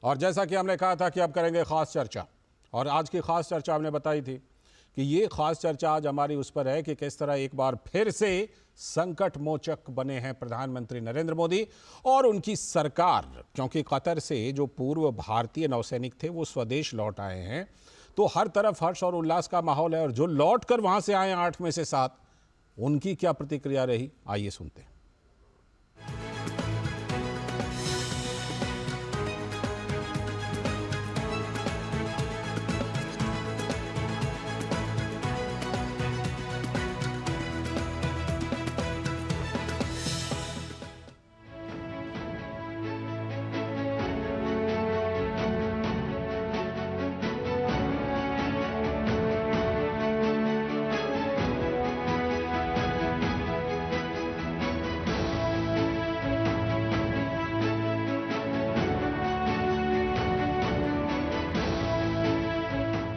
और जैसा कि हमने कहा था कि अब करेंगे खास चर्चा, और आज की खास चर्चा हमने बताई थी कि ये खास चर्चा आज हमारी उस पर है कि किस तरह एक बार फिर से संकट मोचक बने हैं प्रधानमंत्री नरेंद्र मोदी और उनकी सरकार, क्योंकि कतर से जो पूर्व भारतीय नौसैनिक थे वो स्वदेश लौट आए हैं। तो हर तरफ हर्ष और उल्लास का माहौल है, और जो लौट कर वहां से आए 8 में से 7, उनकी क्या प्रतिक्रिया रही, आइए सुनते हैं।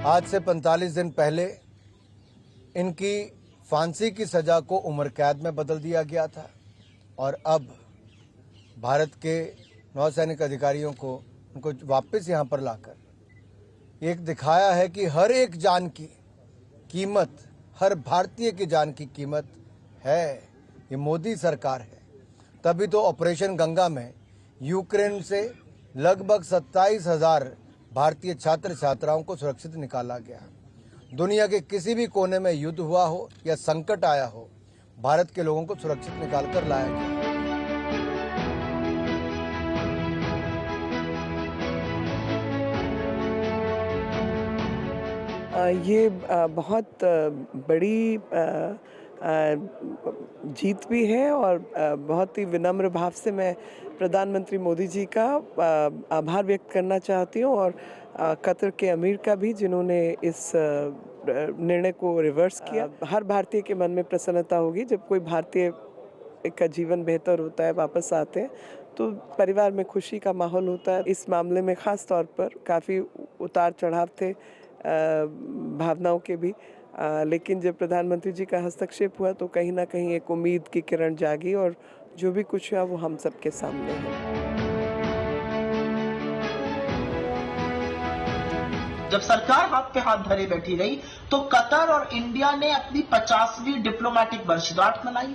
आज से 45 दिन पहले इनकी फांसी की सजा को उम्र कैद में बदल दिया गया था, और अब भारत के नौसैनिक अधिकारियों को उनको वापस यहाँ पर लाकर एक दिखाया है कि हर एक जान की कीमत, हर भारतीय की जान की कीमत है। ये मोदी सरकार है। तभी तो ऑपरेशन गंगा में यूक्रेन से लगभग 27,000 भारतीय छात्र छात्राओं को सुरक्षित निकाला गया। दुनिया के किसी भी कोने में युद्ध हुआ हो या संकट आया हो, भारत के लोगों को सुरक्षित निकालकर लाया गया। ये बहुत बड़ी जीत भी है, और बहुत ही विनम्र भाव से मैं प्रधानमंत्री मोदी जी का आभार व्यक्त करना चाहती हूँ, और कतर के अमीर का भी, जिन्होंने इस निर्णय को रिवर्स किया। हर भारतीय के मन में प्रसन्नता होगी जब कोई भारतीय का जीवन बेहतर होता है, वापस आते हैं तो परिवार में खुशी का माहौल होता है। इस मामले में ख़ास तौर पर काफ़ी उतार चढ़ाव थे भावनाओं के भी, लेकिन जब प्रधानमंत्री जी का हस्तक्षेप हुआ तो कहीं ना कहीं एक उम्मीद की किरण जागी, और जो भी कुछ हुआ वो हम सबके सामने है। जब सरकार हाथ पे हाथ धरे बैठी रही तो कतर और इंडिया ने अपनी 50वीं डिप्लोमेटिक वर्षगांठ मनाई।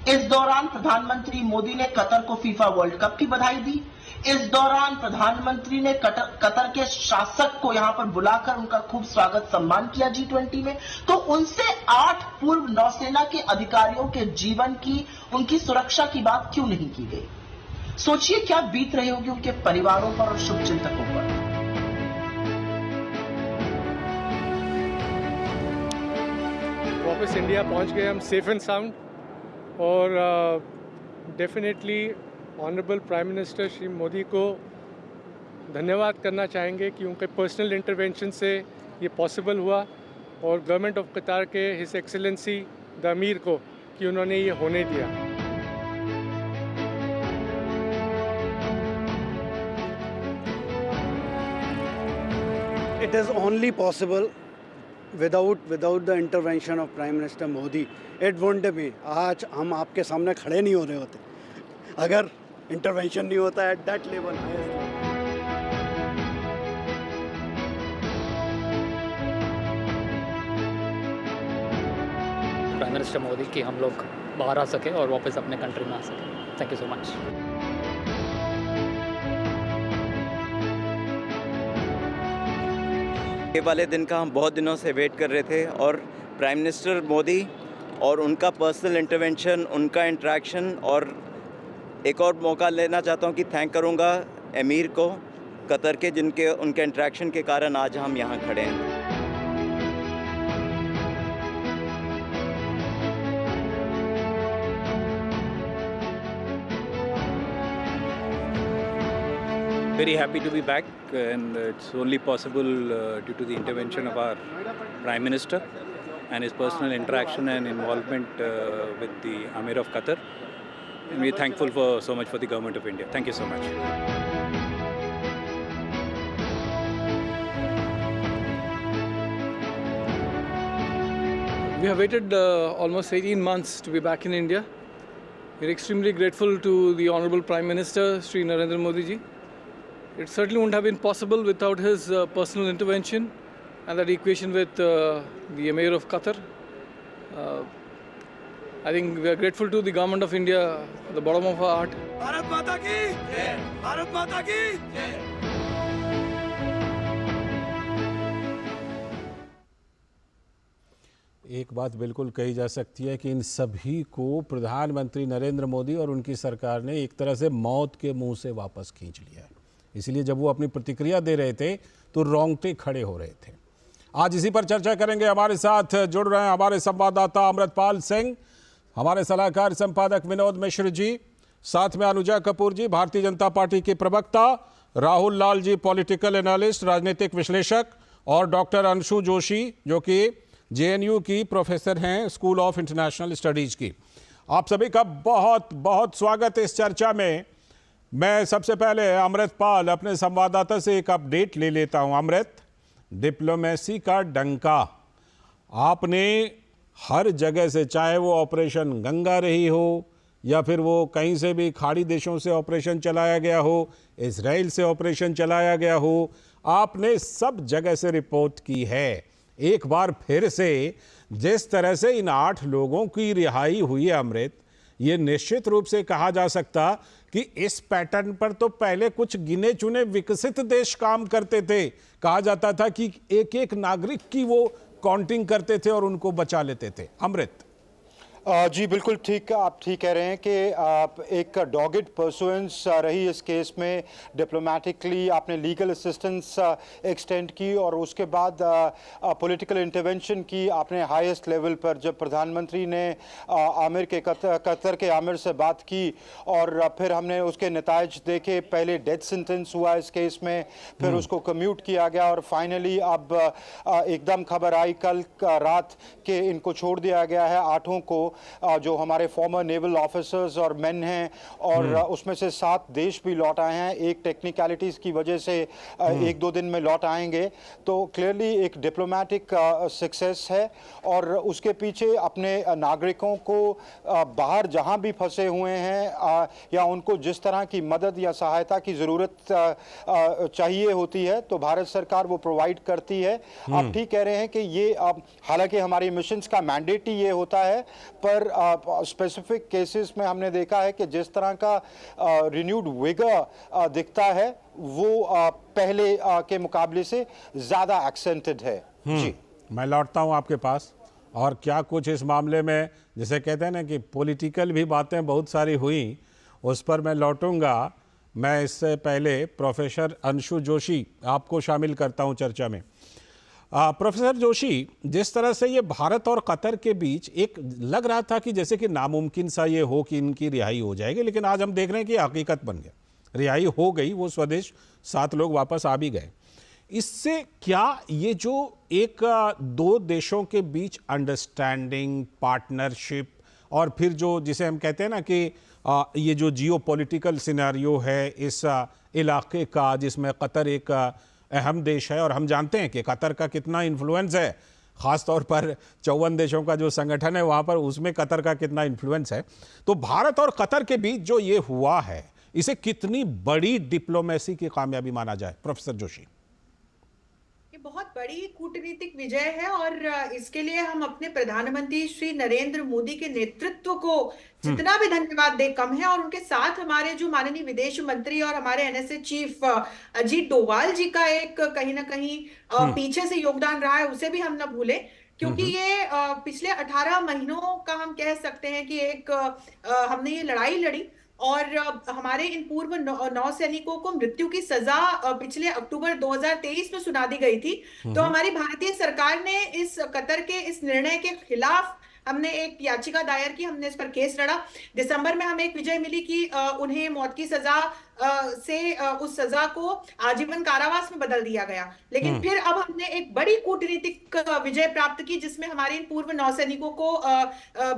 इस दौरान प्रधानमंत्री मोदी ने कतर को फीफा वर्ल्ड कप की बधाई दी। इस दौरान प्रधानमंत्री ने कतर के शासक को यहां पर बुलाकर उनका खूब स्वागत सम्मान किया G20 में। तो उनसे 8 पूर्व नौसेना के अधिकारियों के जीवन की, उनकी सुरक्षा की बात क्यों नहीं की गई? सोचिए क्या बीत रही होगी उनके परिवारों पर और शुभचिंतकों पर। वापस इंडिया पहुंच गए हम सेफ एंड साउंड, और definitely honourable prime minister Shri Modi को धन्यवाद करना चाहेंगे कि उनके पर्सनल इंटरवेंशन से ये पॉसिबल हुआ, और गवर्नमेंट ऑफ कतार के हिज एक्सेलेंसी द अमीर को कि उन्होंने ये होने दिया। It is only possible without the intervention of Prime Minister Modi. It wouldn't be. आज हम आपके सामने खड़े नहीं हो रहे होते अगर इंटरवेंशन नहीं होता at that level. Prime minister Modi की हम लोग बाहर आ सके और वापस अपने कंट्री में आ सके। Thank you so much. ये वाले दिन का हम बहुत दिनों से वेट कर रहे थे, और प्राइम मिनिस्टर मोदी और उनका पर्सनल इंटरवेंशन, उनका इंटरेक्शन, और एक और मौका लेना चाहता हूँ कि थैंक करूँगा अमीर को कतर के, जिनके उनके इंटरेक्शन के कारण आज हम यहाँ खड़े हैं। Very happy to be back, and it's only possible due to the intervention of our Prime Minister and his personal interaction and involvement with the Amir of Qatar. And we're thankful so much for the Government of India. Thank you so much. We have waited almost 18 months to be back in India. We're extremely grateful to the Honorable Prime Minister, Shri Narendra Modi ji, it certainly wouldn't have been possible without his personal intervention and that equation with the Emir of Qatar. I think we are grateful to the government of India at the bottom of our heart. Bharat माता की जय, भारत माता की जय। एक बात बिल्कुल कही जा सकती है कि इन सभी को प्रधानमंत्री नरेंद्र मोदी और उनकी सरकार ने एक तरह से मौत के मुंह से वापस खींच लिया है। इसलिए जब वो अपनी प्रतिक्रिया दे रहे थे तो रोंगटे खड़े हो रहे थे। आज इसी पर चर्चा करेंगे। हमारे साथ जुड़ रहे हैं हमारे संवाददाता अमृतपाल सिंह, हमारे सलाहकार संपादक विनोद मिश्र जी, साथ में अनुजा कपूर जी, भारतीय जनता पार्टी के प्रवक्ता, राहुल लाल जी, पॉलिटिकल एनालिस्ट, राजनीतिक विश्लेषक, और डॉक्टर अंशु जोशी जो कि जेएनयू की प्रोफेसर हैं स्कूल ऑफ इंटरनेशनल स्टडीज की। आप सभी का बहुत बहुत स्वागत है इस चर्चा में। मैं सबसे पहले अमृतपाल अपने संवाददाता से एक अपडेट ले लेता हूं। अमृत, डिप्लोमेसी का डंका आपने हर जगह से, चाहे वो ऑपरेशन गंगा रही हो या फिर वो कहीं से भी खाड़ी देशों से ऑपरेशन चलाया गया हो, इजराइल से ऑपरेशन चलाया गया हो, आपने सब जगह से रिपोर्ट की है। एक बार फिर से जिस तरह से इन 8 लोगों की रिहाई हुई है अमृत, ये निश्चित रूप से कहा जा सकता कि इस पैटर्न पर तो पहले कुछ गिने चुने विकसित देश काम करते थे। कहा जाता था कि एक एक नागरिक की वो काउंटिंग करते थे और उनको बचा लेते थे। अमृत जी बिल्कुल ठीक, आप ठीक कह रहे हैं कि एक डॉगिड परसुएंस रही इस केस में। डिप्लोमेटिकली आपने लीगल असिस्टेंस एक्सटेंड की और उसके बाद पॉलिटिकल इंटरवेंशन की आपने हाईएस्ट लेवल पर। जब प्रधानमंत्री ने आमिर के कतर के आमिर से बात की और फिर हमने उसके नताइज देखे। पहले डेथ सेंटेंस हुआ इस केस में, फिर उसको कम्यूट किया गया और फाइनली अब एकदम खबर आई कल रात के इनको छोड़ दिया गया है 8 को, जो हमारे फॉर्मर नेवल ऑफिसर्स और मेन हैं, और उसमें से 7 देश भी लौट आए हैं। एक टेक्निकलिटीज़ की वजह से 1-2 दिन में लौट आएंगे। तो क्लियरली एक डिप्लोमेटिक सक्सेस है और उसके पीछे अपने नागरिकों को बाहर जहां भी फंसे हुए हैं या उनको जिस तरह की मदद या सहायता की ज़रूरत चाहिए होती है तो भारत सरकार वो प्रोवाइड करती है। आप ठीक कह रहे हैं कि ये हालांकि हमारी मिशंस का मैंडेट ही ये होता है, पर स्पेसिफिक केसेस में हमने देखा है कि जिस तरह का रिन्यूड विगर दिखता है वो पहले के मुकाबले से ज़्यादा एक्सेंटेड है। जी मैं लौटता हूं आपके पास, और क्या कुछ इस मामले में, जैसे कहते हैं ना कि पॉलिटिकल भी बातें बहुत सारी हुई, उस पर मैं लौटूंगा। मैं इससे पहले प्रोफेसर अंशु जोशी आपको शामिल करता हूं चर्चा में। प्रोफेसर जोशी, जिस तरह से ये भारत और कतर के बीच एक लग रहा था कि जैसे कि नामुमकिन सा ये हो कि इनकी रिहाई हो जाएगी, लेकिन आज हम देख रहे हैं कि हकीकत बन गया, रिहाई हो गई, वो स्वदेश 7 लोग वापस आ भी गए। इससे क्या ये जो एक 2 देशों के बीच अंडरस्टैंडिंग, पार्टनरशिप, और फिर जो जिसे हम कहते हैं ना कि ये जो जियोपॉलिटिकल सिनेरियो है इस इलाके का, जिसमें कतर एक अहम देश है और हम जानते हैं कि कतर का कितना इन्फ्लुएंस है, ख़ास तौर पर 54 देशों का जो संगठन है वहाँ पर, उसमें कतर का कितना इन्फ्लुएंस है, तो भारत और कतर के बीच जो ये हुआ है, इसे कितनी बड़ी डिप्लोमेसी की कामयाबी माना जाए प्रोफेसर जोशी? बहुत बड़ी कूटनीतिक विजय है और इसके लिए हम अपने प्रधानमंत्री श्री नरेंद्र मोदी के नेतृत्व को जितना भी धन्यवाद दे कम है, और उनके साथ हमारे जो माननीय विदेश मंत्री और हमारे एनएसए चीफ अजीत डोवाल जी का एक कहीं ना कहीं पीछे से योगदान रहा है, उसे भी हम न भूले, क्योंकि ये पिछले 18 महीनों का हम कह सकते हैं कि एक हमने ये लड़ाई लड़ी और हमारे इन पूर्व 9 सैनिकों को मृत्यु की सजा पिछले अक्टूबर 2023 में सुना दी गई थी। तो हमारी भारतीय सरकार ने इस कतर के इस निर्णय के खिलाफ हमने एक याचिका दायर की, हमने इस पर केस लड़ा। दिसंबर में हमें एक विजय मिली कि उन्हें मौत की सजा से उस सजा को आजीवन कारावास में बदल दिया गया। लेकिन फिर अब हमने एक बड़ी कूटनीतिक विजय प्राप्त की जिसमें हमारे पूर्व 9 सैनिकों को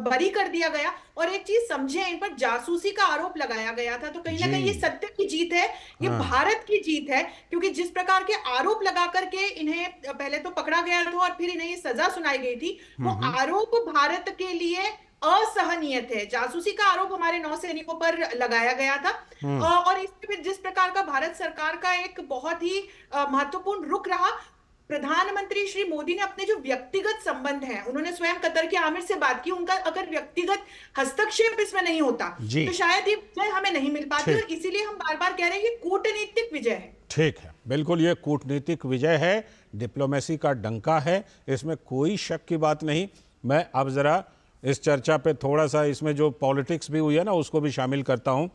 बरी कर दिया गया। और एक चीज समझे, इन पर जासूसी का आरोप लगाया गया था, तो कहीं ना कहीं ये सत्य की जीत है, ये भारत की जीत है, क्योंकि जिस प्रकार के आरोप लगा करके इन्हें पहले तो पकड़ा गया था और फिर इन्हें ये सजा सुनाई गई थी, वो आरोप भारत के लिए असहनीय थे। जासूसी का आरोप हमारे नौसैनिकों पर लगाया गया था और इसमें फिर जिस प्रकार का भारत सरकार का एक बहुत ही महत्वपूर्ण रुख रहा, प्रधानमंत्री श्री मोदी ने अपने जो व्यक्तिगत संबंध हैं, उन्होंने स्वयं कतर के आमिर से बात की, उनका अगर व्यक्तिगत हस्तक्षेप इसमें नहीं होता तो शायद ये विजय हमें नहीं मिल पाती, और इसीलिए हम बार बार कह रहे हैं कि कूटनीतिक विजय है। ठीक है, बिल्कुल ये कूटनीतिक विजय है, डिप्लोमेसी का डंका है, इसमें कोई शक की बात नहीं। मैं अब जरा इस चर्चा पे थोड़ा सा इसमें जो पॉलिटिक्स भी हुई है ना उसको भी शामिल करता हूँ।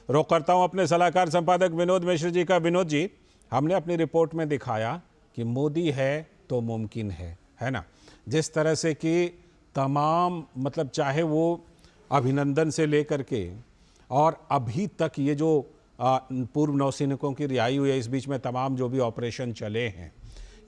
रुख करता हूँ अपने सलाहकार संपादक विनोद मिश्र जी का। विनोद जी, हमने अपनी रिपोर्ट में दिखाया कि मोदी है तो मुमकिन है ना, जिस तरह से कि तमाम मतलब चाहे वो अभिनंदन से लेकर के और अभी तक ये जो पूर्व नौसैनिकों की रिहाई हुई है, इस बीच में तमाम जो भी ऑपरेशन चले हैं,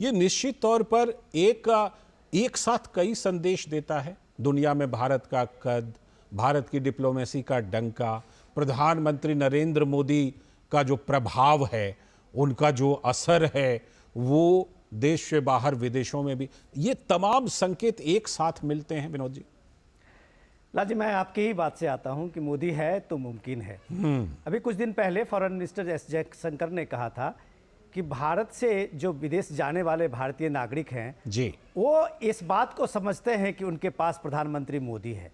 ये निश्चित तौर पर एक साथ कई संदेश देता है। दुनिया में भारत का कद, भारत की डिप्लोमेसी का डंका, प्रधानमंत्री नरेंद्र मोदी का जो प्रभाव है, उनका जो असर है वो देश से बाहर विदेशों में भी, ये तमाम संकेत एक साथ मिलते हैं। विनोद जी, लाजी, मैं आपकी ही बात से आता हूं कि मोदी है तो मुमकिन है। अभी कुछ दिन पहले फॉरेन मिनिस्टर एस जयशंकर ने कहा था कि भारत से जो विदेश जाने वाले भारतीय नागरिक हैं जी, वो इस बात को समझते हैं कि उनके पास प्रधानमंत्री मोदी है।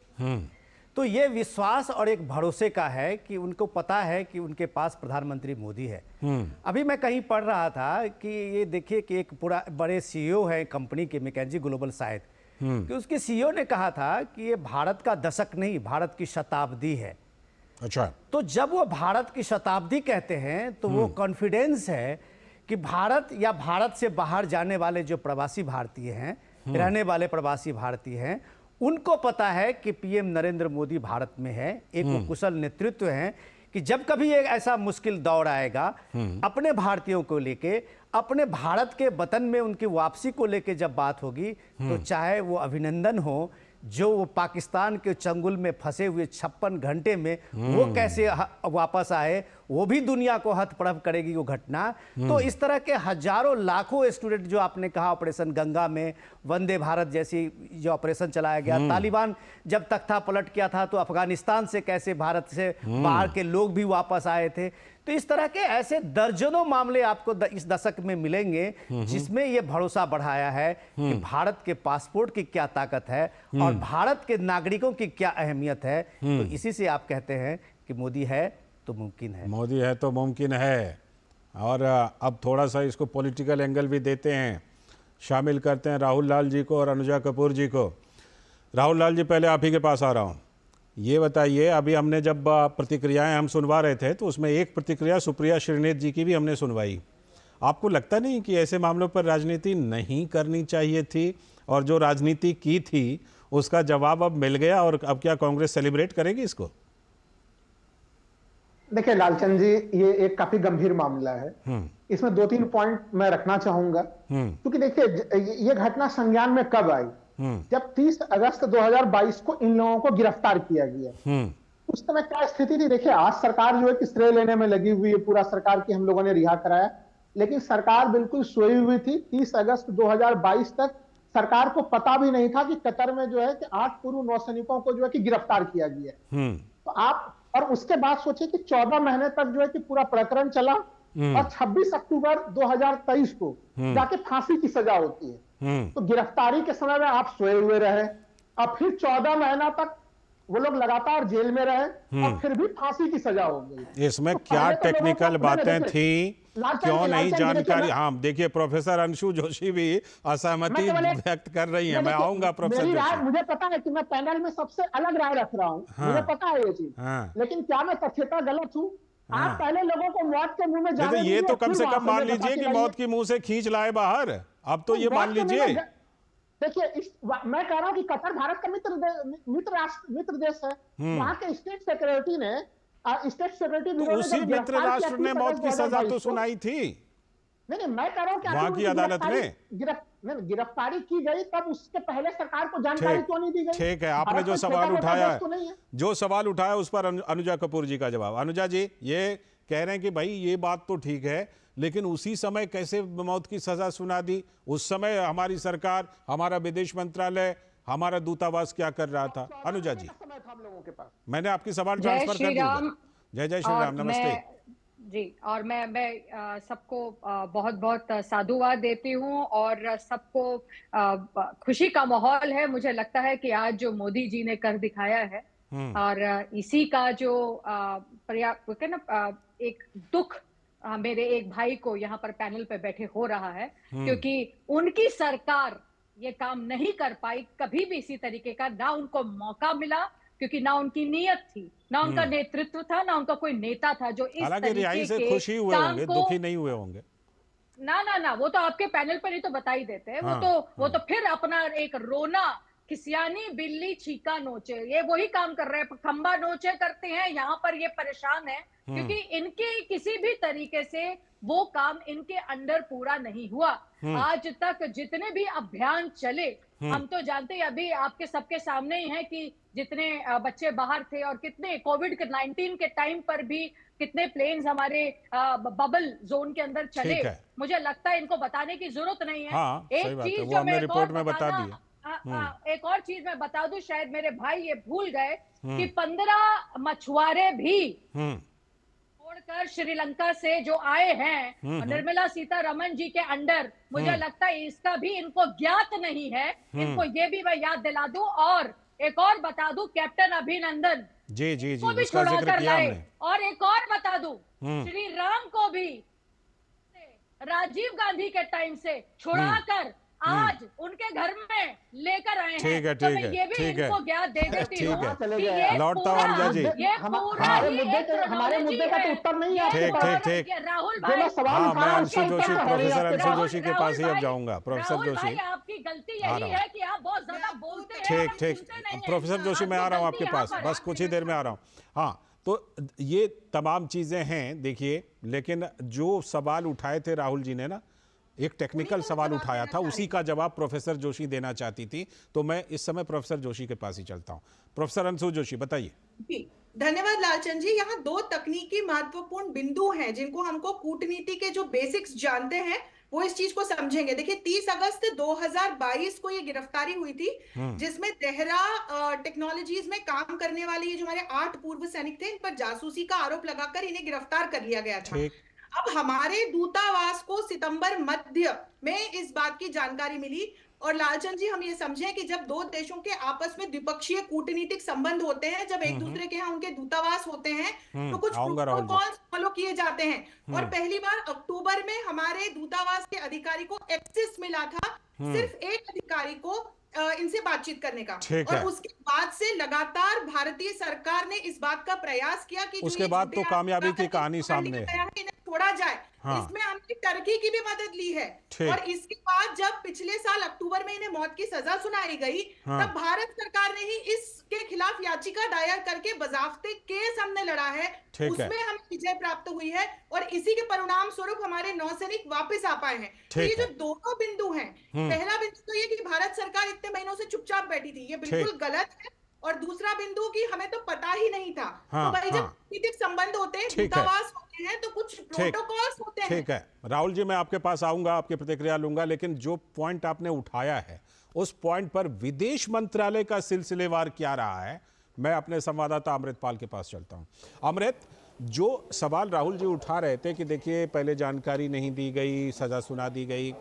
तो ये विश्वास और एक भरोसे का है कि उनको पता है कि उनके पास प्रधानमंत्री मोदी है। अभी मैं कहीं पढ़ रहा था कि ये देखिए कि एक पूरा बड़े सीईओ है कंपनी के, मैकेंजी ग्लोबल शायद, कि उसके सीईओ ने कहा था कि ये भारत का दशक नहीं, भारत की शताब्दी है। अच्छा, तो जब वो भारत की शताब्दी कहते हैं तो वो कॉन्फिडेंस है कि भारत या भारत से बाहर जाने वाले जो प्रवासी भारतीय हैं, रहने वाले प्रवासी भारतीय हैं, उनको पता है कि पीएम नरेंद्र मोदी भारत में है। एक वो कुशल नेतृत्व है कि जब कभी एक ऐसा मुश्किल दौर आएगा, अपने भारतीयों को लेके, अपने भारत के वतन में उनकी वापसी को लेके जब बात होगी, तो चाहे वो अभिनंदन हो, जो वो पाकिस्तान के चंगुल में फंसे हुए 56 घंटे में वो कैसे वापस आए, वो भी दुनिया को हतप्रभ करेगी वो घटना। तो इस तरह के हजारों लाखों स्टूडेंट, जो आपने कहा ऑपरेशन गंगा में, वंदे भारत जैसी जो ऑपरेशन चलाया गया, तालिबान जब तख्ता पलट किया था तो अफगानिस्तान से कैसे भारत से बाहर के लोग भी वापस आए थे। तो इस तरह के ऐसे दर्जनों मामले आपको इस दशक में मिलेंगे जिसमें ये भरोसा बढ़ाया है कि भारत के पासपोर्ट की क्या ताकत है और भारत के नागरिकों की क्या अहमियत है। तो इसी से आप कहते हैं कि मोदी है तो मुमकिन है। मोदी है तो मुमकिन है। और अब थोड़ा सा इसको पॉलिटिकल एंगल भी देते हैं, शामिल करते हैं राहुल लाल जी को और अनुजा कपूर जी को। राहुल लाल जी, पहले आप ही के पास आ रहा हूँ। ये बताइए, अभी हमने जब प्रतिक्रियाएं हम सुनवा रहे थे तो उसमें एक प्रतिक्रिया सुप्रिया श्रीनेत जी की भी हमने सुनवाई। आपको लगता नहीं कि ऐसे मामलों पर राजनीति नहीं करनी चाहिए थी, और जो राजनीति की थी उसका जवाब अब मिल गया, और अब क्या कांग्रेस सेलिब्रेट करेगी इसको? देखिए लालचंद जी, ये एक काफी गंभीर मामला है। इसमें 2-3 पॉइंट मैं रखना चाहूंगा, क्योंकि देखिए ये घटना संज्ञान में कब आई, जब 30 अगस्त 2022 को इन लोगों को गिरफ्तार किया गया। उस समय क्या स्थिति थी? देखिए, आज सरकार जो है कि श्रेय लेने में लगी हुई है, पूरा सरकार की हम लोगों ने रिहा कराया, लेकिन सरकार बिल्कुल सोई हुई थी। 30 अगस्त 2022 तक सरकार को पता भी नहीं था कि कतर में जो है कि 8 पूर्व नौसैनिकों को जो है कि गिरफ्तार किया गया। तो आप, और उसके बाद सोचिए कि 14 महीने तक जो है कि पूरा प्रकरण चला, और 26 अक्टूबर 2023 को जाके फांसी की सजा होती है। तो गिरफ्तारी के समय में आप सोए हुए रहे, और फिर 14 महीना तक वो लोग लगातार जेल में रहे, और फिर भी फांसी की सजा हो गई। इसमें क्या टेक्निकल बातें थी, क्यों नहीं जानकारी? हाँ, देखिए प्रोफेसर अंशु जोशी भी असहमति व्यक्त कर रही हैं। मैं आऊंगा प्रोफेसर जोशी। मुझे पता है कि मैं पैनल में सबसे अलग राय रख रहा हूँ, मुझे पता है ये चीज, लेकिन क्या मैं तथ्यता गलत हूँ? आप पहले लोगं को मौत के मुंह में जाने ये तो कम से कम मान लीजिए कि मौत की मुंह से खींच लाए बाहर। अब तो ये मान लीजिए, देखिए मैं कह रहा हूं कि कतर भारत का मित्र देश है। वहां के स्टेट सेक्रेटरी ने तो उसी मित्र राष्ट्र ने मौत की सजा तो सुनाई थी। नहीं, मैं कह रहा हूं कि वहां की अदालत में गिरफ्तारी की गई, तब उसके पहले सरकार को जानकारी क्यों नहीं दी गई? ठीक है, आपने जो सवाल उठाया है उस पर अनुजा कपूर जी का जवाब। अनुजा जी, ये कह रहे हैं कि भाई ये बात तो ठीक है, लेकिन उसी समय कैसे मौत की सजा सुना दी? उस समय हमारी सरकार, हमारा विदेश मंत्रालय हमारा दूतावास क्या कर रहा था। अनुजा जी, मैंने आपकी सवाल ट्रांसफर कर दिया। जय जय श्री राम, नमस्ते जी। और मैं सबको बहुत बहुत साधुवाद देती हूँ और सबको खुशी का माहौल है। मुझे लगता है कि आज जो मोदी जी ने कर दिखाया है और इसी का जो एक दुख मेरे एक भाई को यहाँ पर पैनल पे बैठे हो रहा है, क्योंकि उनकी सरकार ये काम नहीं कर पाई कभी भी इसी तरीके का, ना उनको मौका मिला क्योंकि ना उनकी नीयत थी, ना उनका नेतृत्व था, ना उनका कोई नेता था जो इस तरीके से के खुशी हुए काम होंगे, को दुखी नहीं हुए होंगे। ना वो तो आपके पैनल पर ही तो बता ही देते हैं। वो तो फिर अपना एक रोना, खिसियानी बिल्ली छीका नोचे, ये वही काम कर रहे हैं, खंबा नोचे करते हैं। यहाँ पर ये परेशान है क्योंकि इनके किसी भी तरीके से वो काम इनके अंडर पूरा नहीं हुआ। आज तक जितने भी अभियान चले, हम तो जानते हैं, अभी आपके सबके सामने ही है कि जितने बच्चे बाहर थे और कितने कोविड-19 के टाइम पर भी कितने प्लेन्स हमारे बबल जोन के अंदर चले। मुझे लगता है इनको बताने की जरूरत नहीं है। एक चीज जो मैं रिपोर्ट में बता दी, एक और चीज मैं बता दूं, शायद मेरे भाई ये भूल गए कि 15 मछुआरे भी छोड़कर श्रीलंका से जो आए हैं निर्मला सीतारमण जी के अंडर, मुझे लगता है इसका भी इनको ज्ञात नहीं है। इनको ये भी मैं याद दिला दूं और एक और बता दूं, कैप्टन अभिनंदन जी जी जी, भी उसका जिक्र किया हमने। और एक और बता दूं, श्री राम को भी राजीव गांधी के टाइम से छुड़ाकर आज उनके घर में लेकर आए हैं। ठीक है, तो मैं ये भी इनको ज्ञात दे देती हूँ कि ये लौटता हूँ अनुजा जी, हमारे मुद्दे का तो उत्तर नहीं है। ठीक राहुल भाई, मैं अंशु जोशी, प्रोफेसर अंशु जोशी के पास ही अब जाऊंगा। प्रोफेसर जोशी, आपकी गलती यही है कि आप बहुत ज्यादा बोलते हैं। ठीक, प्रोफेसर जोशी मैं आ रहा हूँ आपके पास, बस कुछ ही देर में आ रहा हूँ। हाँ, तो ये तमाम चीजें हैं देखिए, लेकिन जो सवाल उठाए थे राहुल जी ने ना, एक टेक्निकल सवाल उठाया था, उसी का जवाब प्रोफेसर जोशी देना चाहती थी, तो मैं इस समय प्रोफेसर जोशी के पास ही चलता हूं। प्रोफेसर अंशु जोशी, बताइए। धन्यवाद लालचंद जी। यहाँ दो तकनीकी महत्वपूर्ण बिंदु हैं जिनको हमको कूटनीति के जो बेसिक्स जानते हैं वो इस चीज को समझेंगे। देखिए 30 अगस्त 2022 को ये गिरफ्तारी हुई थी, जिसमें देहरा टेक्नोलॉजीज में काम करने वाले ये जो हमारे 8 पूर्व सैनिक थे, इन पर जासूसी का आरोप लगाकर इन्हें गिरफ्तार कर लिया गया था। अब हमारे दूतावास को सितंबर मध्य में इस बात की जानकारी मिली। और लालचंद जी, हम ये समझें कि जब दो देशों के आपस में द्विपक्षीय कूटनीतिक संबंध होते हैं, जब एक दूसरे के यहाँ उनके दूतावास होते हैं, तो कुछ प्रोटोकॉल फॉलो किए जाते हैं। और पहली बार अक्टूबर में हमारे दूतावास के अधिकारी को एक्सेस मिला था, सिर्फ एक अधिकारी को इनसे बातचीत करने का। और उसके बाद से लगातार भारतीय सरकार ने इस बात का प्रयास किया कि उसके बाद तो कामयाबी की कहानी सामने है, इन्हें छोड़ा जाए। इसमें हमने टर्की की भी मदद ली है। और इसके बाद जब पिछले साल अक्टूबर में इन्हें मौत की सजा सुनाई गई, तब भारत सरकार ने ही इसके खिलाफ याचिका दायर करके बजाफ्ते केस हमने लड़ा है, उसमें हमें विजय प्राप्त हुई है और इसी के परिणाम स्वरूप हमारे नौसैनिक वापस आ पाए हैं। तो ये जो दोनों बिंदु हैं, पहला बिंदु तो ये कि भारत सरकार इतने महीनों से चुपचाप बैठी थी, ये बिल्कुल गलत है। और दूसरा बिंदु कि हमें तो पता ही नहीं था। तो भाई जब कूटनीतिक संबंध होते हैं, दूतावास होते हैं, तो कुछ प्रोटोकॉल्स होते हैं। ठीक है राहुल जी, मैं आपके पास आऊंगा, आपकी प्रतिक्रिया लूंगा, लेकिन जो पॉइंट आपने उठाया है उस पॉइंट पर विदेश मंत्रालय का सिलसिलेवार क्या रहा है, मैं अपने संवाददाता अमृतपाल के पास चलता हूं। अमृत, जो सवाल राहुल जी उठा रहे थे कि देखिए पहले जानकारी नहीं दी गई, सजा सुना दी गई,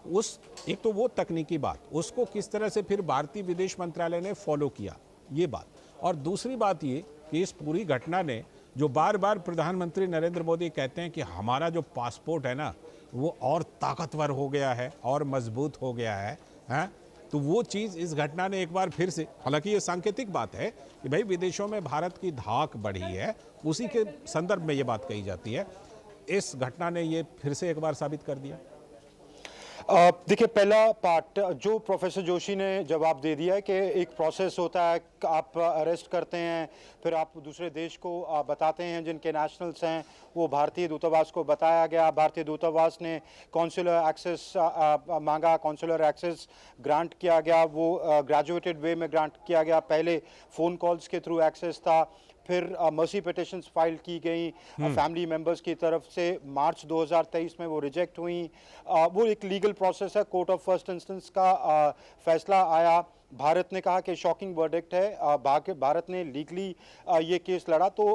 उस एक तो वो तकनीकी बात, उसको किस तरह से फिर भारतीय विदेश मंत्रालय ने फॉलो किया, ये बात। और दूसरी बात ये कि इस पूरी घटना ने, जो बार बार प्रधानमंत्री नरेंद्र मोदी कहते हैं कि हमारा जो पासपोर्ट है ना वो और ताकतवर हो गया है और मजबूत हो गया है, तो वो चीज़ इस घटना ने एक बार फिर से, हालांकि ये सांकेतिक बात है कि भाई विदेशों में भारत की धाक बढ़ी है, उसी के संदर्भ में ये बात कही जाती है, इस घटना ने ये फिर से एक बार साबित कर दिया। देखिए, पहला पार्ट जो प्रोफेसर जोशी ने जवाब दे दिया है कि एक प्रोसेस होता है, आप अरेस्ट करते हैं, फिर आप दूसरे देश को बताते हैं, जिनके नेशनल्स हैं वो भारतीय दूतावास को बताया गया, भारतीय दूतावास ने कॉन्सुलर एक्सेस मांगा, कॉन्सुलर एक्सेस ग्रांट किया गया, वो ग्रेजुएटेड वे में ग्रांट किया गया, पहले फ़ोन कॉल्स के थ्रू एक्सेस था, फिर मर्सी पिटिशंस फाइल की गई फैमिली मेंबर्स की तरफ से, मार्च 2023 में वो रिजेक्ट हुई। वो एक लीगल प्रोसेस है, कोर्ट ऑफ फर्स्ट इंस्टेंस का फैसला आया, भारत ने कहा कि शॉकिंग वर्डिक्ट है, भारत ने लीगली ये केस लड़ा, तो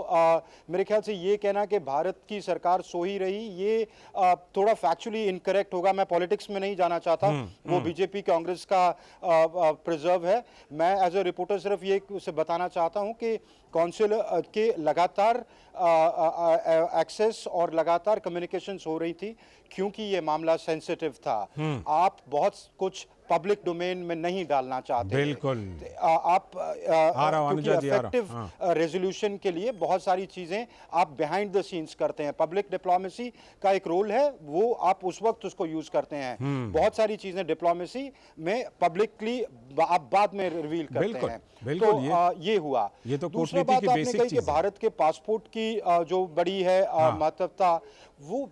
मेरे ख्याल से ये कहना कि भारत की सरकार सो ही रही, ये थोड़ा फैक्चुअली इनकरेक्ट होगा। मैं पॉलिटिक्स में नहीं जाना चाहता, वो बीजेपी कांग्रेस का प्रिजर्व है। मैं एज ए रिपोर्टर सिर्फ ये उसे बताना चाहता हूँ कि काउंसिल के लगातार एक्सेस और लगातार कम्युनिकेशंस हो रही थी, क्योंकि ये मामला सेंसिटिव था। आप बहुत कुछ पब्लिक डोमेन में नहीं डालना चाहते। बिल्कुल। आप इफेक्टिव रेजोल्यूशन के लिए बहुत सारी चीजें आप बिहाइंड द सीन्स करते हैं। पब्लिक डिप्लोमेसी का एक रोल है, वो आप उस वक्त उसको यूज करते हैं। बहुत सारी चीजें डिप्लोमेसी में पब्लिकली आप बाद में रिवील करते हैं। बिल्कुल, तो ये हुआ। ये तो दूसरी बात आपने कही कि भारत के पासपोर्ट की जो बड़ी है महत्वता, वो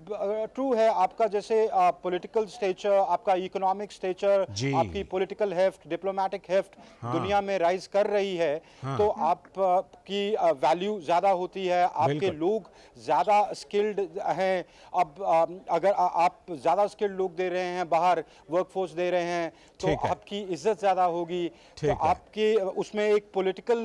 ट्रू है। आपका जैसे पॉलिटिकल स्टेचर, आपका इकोनॉमिक स्टेचर, आपकी पॉलिटिकल हेफ्ट, डिप्लोमेटिक हेफ्ट दुनिया में राइज कर रही है, तो आपकी वैल्यू ज्यादा होती है, आपके लोग ज्यादा स्किल्ड हैं। अब अगर आप ज्यादा स्किल्ड लोग दे रहे हैं, बाहर वर्कफोर्स दे रहे हैं, तो आपकी इज्जत ज्यादा होगी। तो आपके उसमें एक पॉलिटिकल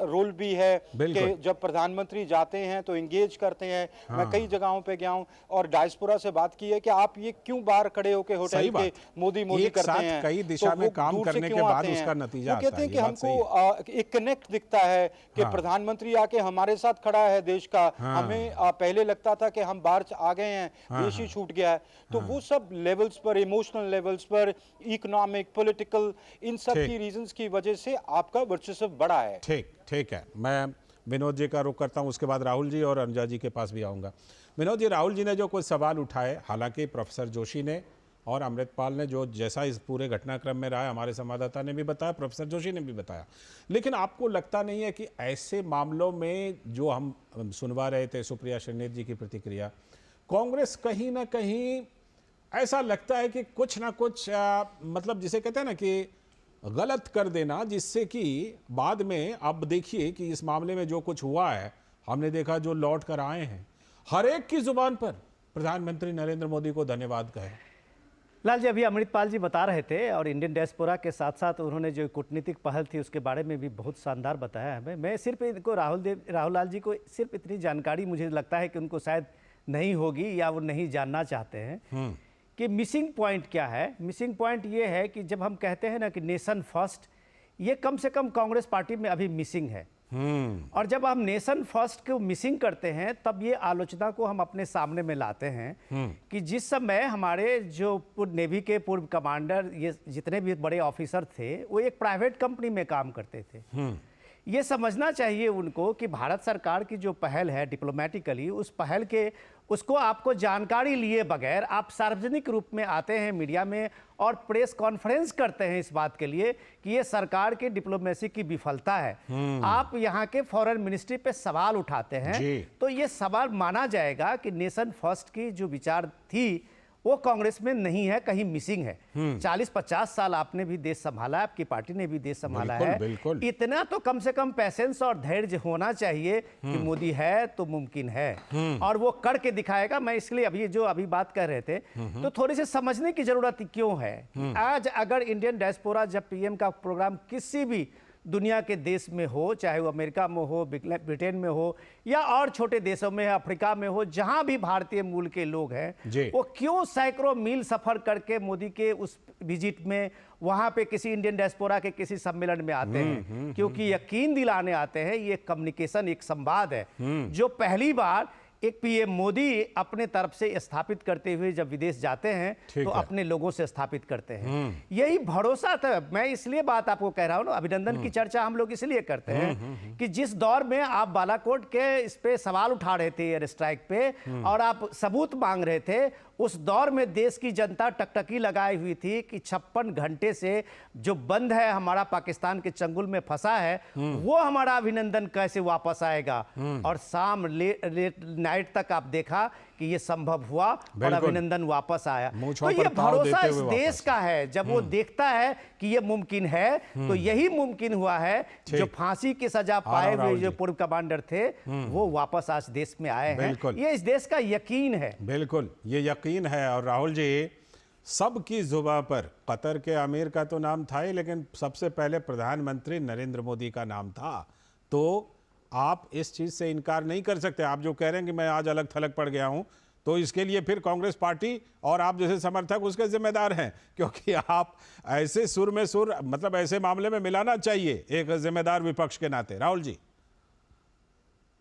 रोल भी है कि जब प्रधानमंत्री जाते हैं तो एंगेज करते हैं। मैं कई जगहों पे गया हूं और डायस्पोरा से बात की है कि आप ये क्यों बाहर खड़े होकर होटल के मोदी करते हैं, कई दिशा में काम करने के बाद उसका नतीजा आता है। कहते हैं कि हमको एक कनेक्ट दिखता है कि प्रधानमंत्री आके हमारे साथ खड़ा है देश का। हमें पहले लगता था कि हम बाहर आ गए हैं, देश ही छूट गया है। तो वो सब लेवल्स पर, इमोशनल लेवल्स पर, इकोनॉमिक, पॉलिटिकल, इन सब की रीजंस की वजह से आपका वर्चस्व बढ़ा है। ठीक है। मैं विनोद जी का रुख करता हूं, उसके बाद राहुल जी और अनुजा जी के पास भी आऊंगा। विनोद जी, राहुल जी ने जो कुछ सवाल उठाए, हालांकि प्रोफेसर जोशी ने और अमृतपाल ने जो जैसा इस पूरे घटनाक्रम में रहा, हमारे संवाददाता ने भी बताया, प्रोफेसर जोशी ने भी बताया, लेकिन आपको लगता नहीं है कि ऐसे मामलों में जो हम सुनवा रहे थे, सुप्रिया श्रीनेत जी की प्रतिक्रिया, कांग्रेस कहीं ना कहीं ऐसा लगता है कि कुछ ना कुछ मतलब जिसे कहते हैं ना कि गलत कर देना, जिससे कि बाद में अब देखिए कि इस मामले में जो कुछ हुआ है, हमने देखा जो लौट कर आए हैं, हर एक की जुबान पर प्रधानमंत्री नरेंद्र मोदी को धन्यवाद कहे। लाल जी, अभी अमृतपाल जी बता रहे थे और इंडियन डायस्पोरा के साथ साथ उन्होंने जो कूटनीतिक पहल थी उसके बारे में भी बहुत शानदार बताया हमें। मैं सिर्फ इनको राहुल लाल जी को सिर्फ इतनी जानकारी मुझे लगता है कि उनको शायद नहीं होगी या वो नहीं जानना चाहते हैं कि मिसिंग पॉइंट क्या है। मिसिंग पॉइंट ये है कि जब हम कहते हैं ना कि नेशन फर्स्ट, ये कम से कम कांग्रेस पार्टी में अभी मिसिंग है। और जब हम नेशन फर्स्ट को मिसिंग करते हैं तब ये आलोचना को हम अपने सामने में लाते हैं कि जिस समय हमारे जो नेवी के पूर्व कमांडर, ये जितने भी बड़े ऑफिसर थे, वो एक प्राइवेट कंपनी में काम करते थे। ये समझना चाहिए उनको कि भारत सरकार की जो पहल है डिप्लोमेटिकली, उस पहल के उसको आपको जानकारी लिए बगैर आप सार्वजनिक रूप में आते हैं मीडिया में और प्रेस कॉन्फ्रेंस करते हैं इस बात के लिए कि ये सरकार की डिप्लोमेसी की विफलता है। आप यहाँ के फॉरेन मिनिस्ट्री पे सवाल उठाते हैं, तो ये सवाल माना जाएगा कि नेशन फर्स्ट की जो विचार थी वो कांग्रेस में नहीं है, कहीं मिसिंग है। 40-50 साल आपने भी देश संभाला है, आपकी पार्टी ने भी देश संभाला है। इतना तो कम से कम पैसेंस और धैर्य होना चाहिए कि मोदी है तो मुमकिन है और वो करके दिखाएगा। मैं इसलिए अभी बात कर रहे थे तो थोड़ी सी समझने की जरूरत क्यों है। आज अगर इंडियन डायस्पोरा जब पीएम का प्रोग्राम किसी भी दुनिया के देश में हो, चाहे वो अमेरिका में हो, ब्रिटेन में हो या और छोटे देशों में, अफ्रीका में हो, जहां भी भारतीय मूल के लोग हैं, वो क्यों सैकड़ों मील सफर करके मोदी के उस विजिट में वहां पे किसी इंडियन डायस्पोरा के किसी सम्मेलन में आते हैं? क्योंकि यकीन दिलाने आते हैं। ये कम्युनिकेशन, एक संवाद है जो पहली बार एक पीएम मोदी अपने तरफ से स्थापित करते हुए जब विदेश जाते हैं तो अपने लोगों से स्थापित करते हैं। यही भरोसा था। मैं इसलिए बात आपको कह रहा हूं ना, अभिनंदन की चर्चा हम लोग इसलिए करते हैं कि जिस दौर में आप बालाकोट के इस पे सवाल उठा रहे थे, एयर स्ट्राइक पे, और आप सबूत मांग रहे थे, उस दौर में देश की जनता टकटकी लगाई हुई थी कि 56 घंटे से जो बंद है, हमारा पाकिस्तान के चंगुल में फंसा है, वो हमारा अभिनंदन कैसे वापस आएगा। और शाम नाइट तक आप देखा कि ये संभव हुआ और अभिनंदन वापस आया। तो ये भरोसा इस देश का है। जब वो देखता है कि ये मुमकिन है, तो यही मुमकिन हुआ है। जो फांसी की सजा पाए हुए जो पूर्व कमांडर थे, वो वापस आज देश में आए हैं। ये इस देश का यकीन है। बिल्कुल, ये यकीन है। और राहुल जी, सबकी जुबां पर कतर के अमीर का तो नाम था ही, लेकिन सबसे पहले प्रधानमंत्री नरेंद्र मोदी का नाम था। तो आप इस चीज़ से इनकार नहीं कर सकते। आप जो कह रहे हैं कि मैं आज अलग थलग पड़ गया हूं, तो इसके लिए फिर कांग्रेस पार्टी और आप जैसे समर्थक उसके जिम्मेदार हैं, क्योंकि आप ऐसे सुर में सुर, मतलब ऐसे मामले में मिलाना चाहिए एक जिम्मेदार विपक्ष के नाते। राहुल जी,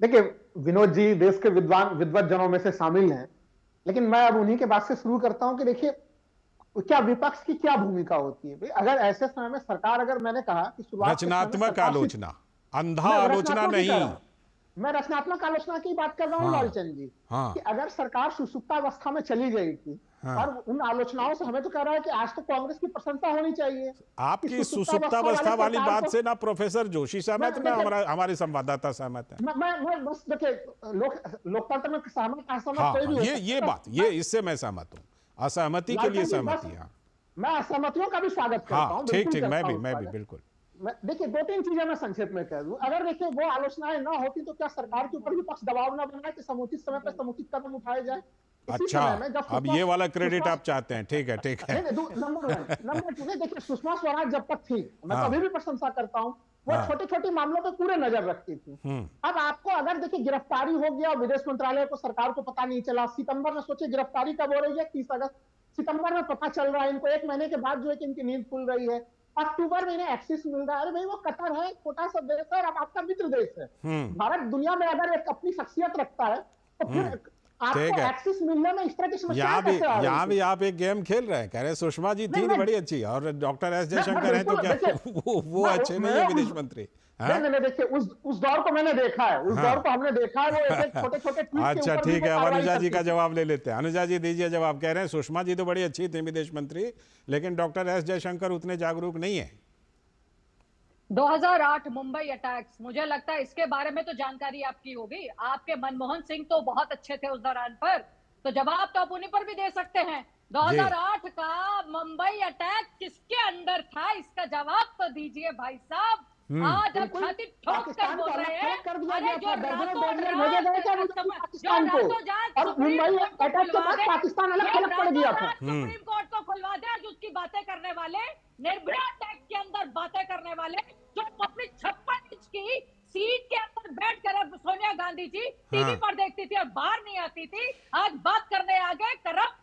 देखिए विनोद जी देश के विद्वत जनों में से शामिल हैं, लेकिन मैं अब उन्हीं के बात से शुरू करता हूं कि देखिए क्या विपक्ष की क्या भूमिका होती है। अगर ऐसे समय में सरकार, अगर मैंने कहा कि रचनात्मक आलोचना, अंधा आलोचना नहीं, मैं रचनात्मक आलोचना की बात कर रहा हूँ लालचंद जी। कि अगर सरकार सुसुप्तावस्था में चली गई थी और उन आलोचनाओं से हमें तो कह रहा है कि आज तो कांग्रेस की प्रशंसा होनी चाहिए। आपकी सुसुप्तावस्था वाली बात से ना प्रोफेसर जोशी सहमत ना हमारे संवाददाता सहमत है। मैं बस देखिए लोकतंत्र में सहमत असहमत ये बात, ये इससे मैं सहमत हूँ, असहमति के लिए सहमति। मैं असहमतियों का भी स्वागत करता हूँ। ठीक, मैं भी बिल्कुल। देखिए 2-3 चीजें मैं संक्षेप में कह दूं। अगर देखिए वो आलोचनाएं ना होती तो क्या सरकार के ऊपर विपक्ष दबाव ना बनाए कि समुचित समय पर समुचित कदम उठाए जाए। अच्छा, अब ये वाला क्रेडिट आप चाहते हैं। ठीक है। नंबर 2, देखिए सुषमा स्वराज जब तक थी, मैं तो अभी भी प्रशंसा करता हूँ, वो छोटे छोटे मामलों पे पूरे नजर रखती थी। अब आपको अगर देखिए गिरफ्तारी हो गया, विदेश मंत्रालय को, सरकार को पता नहीं चला, सितंबर में सोचिए गिरफ्तारी कब हो रही है, 30 अगस्त, सितंबर में पता चल रहा है इनको, 1 महीने के बाद जो है कि इनकी नींद खुल रही है, अक्टूबर में इन्हें एक्सेस मिल रहा है। अरे भाई वो कतर है, छोटा सा देश है, अब आपका मित्र देश है। भारत दुनिया में अगर एक अपनी शख्सियत रखता है तो फिर आपको एक्सेस मिलने में इस तरह की समस्या कैसे आ रही है? यहाँ भी आप एक गेम खेल रहे हैं, कह रहे हैं सुषमा जी थी बड़ी अच्छी और डॉक्टर एस जयशंकर है, तो क्या वो अच्छे नहीं है विदेश मंत्री? नहीं, देखिए उस दौर को मैंने देखा है, उस दौर को हमने देखा है, वो एक छोटे-छोटे अच्छा ठीक है, अब अनुजा जी का जवाब ले लेते हैं। अनुजा जी दीजिए जवाब। कह रहे हैं सुषमा जी तो बड़ी अच्छी थी विदेश मंत्री, लेकिन डॉक्टर एस जयशंकर उतने जागरूक नहीं है। 2008 मुंबई अटैक्स, मुझे लगता है इसके बारे में तो जानकारी आपकी होगी। आपके मनमोहन सिंह तो बहुत अच्छे थे उस दौरान पर, तो जवाब तो आप उन्हीं पर भी दे सकते हैं। 2008 का मुंबई अटैक किसके अंदर था, इसका जवाब तो दीजिए भाई साहब। आज हम छाती ठोक कर बोल रहे हैं, अरे जो सुप्रीम कोर्ट को खुलवा दे, आज उसकी बातें करने वाले, निर्भया अटैक के अंदर बातें करने वाले, जो अपनी 56 इंच की सीट के अंदर बैठ कर सोनिया गांधी जी टीवी पर देखती थी और बाहर नहीं आती थी, आज बात करने आ गए करप्ट।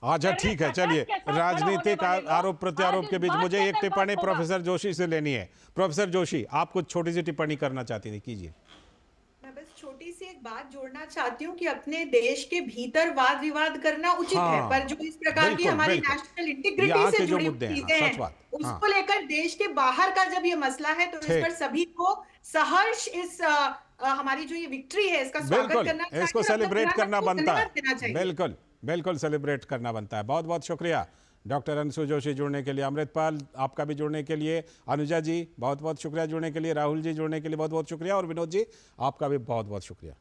अच्छा ठीक है, चलिए राजनीतिक आरोप प्रत्यारोप के बीच मुझे एक टिप्पणी प्रोफेसर जोशी से लेनी है। प्रोफेसर जोशी, आप कुछ छोटी सी टिप्पणी करना चाहती थी, कीजिए। मैं बस छोटी सी एक बात जोड़ना चाहती हूँ कि अपने देश के भीतर वाद विवाद करना उचित है, पर जो इस प्रकार की हमारी नेशनल इंटीग्रिटी से जुड़ी चीजें हैं, उसको लेकर देश के बाहर का जब ये मसला है, तो इस पर सभी को सहर्ष इस हमारी जो ये विक्ट्री है इसका स्वागत करना चाहिए, इसको सेलिब्रेट करना बनता है। बिल्कुल सेलिब्रेट करना बनता है। बहुत बहुत शुक्रिया डॉक्टर अंशु जोशी जुड़ने के लिए, अमृतपाल आपका भी जुड़ने के लिए, अनुजा जी बहुत बहुत शुक्रिया जुड़ने के लिए, राहुल जी जुड़ने के लिए बहुत बहुत शुक्रिया, और विनोद जी आपका भी बहुत बहुत शुक्रिया।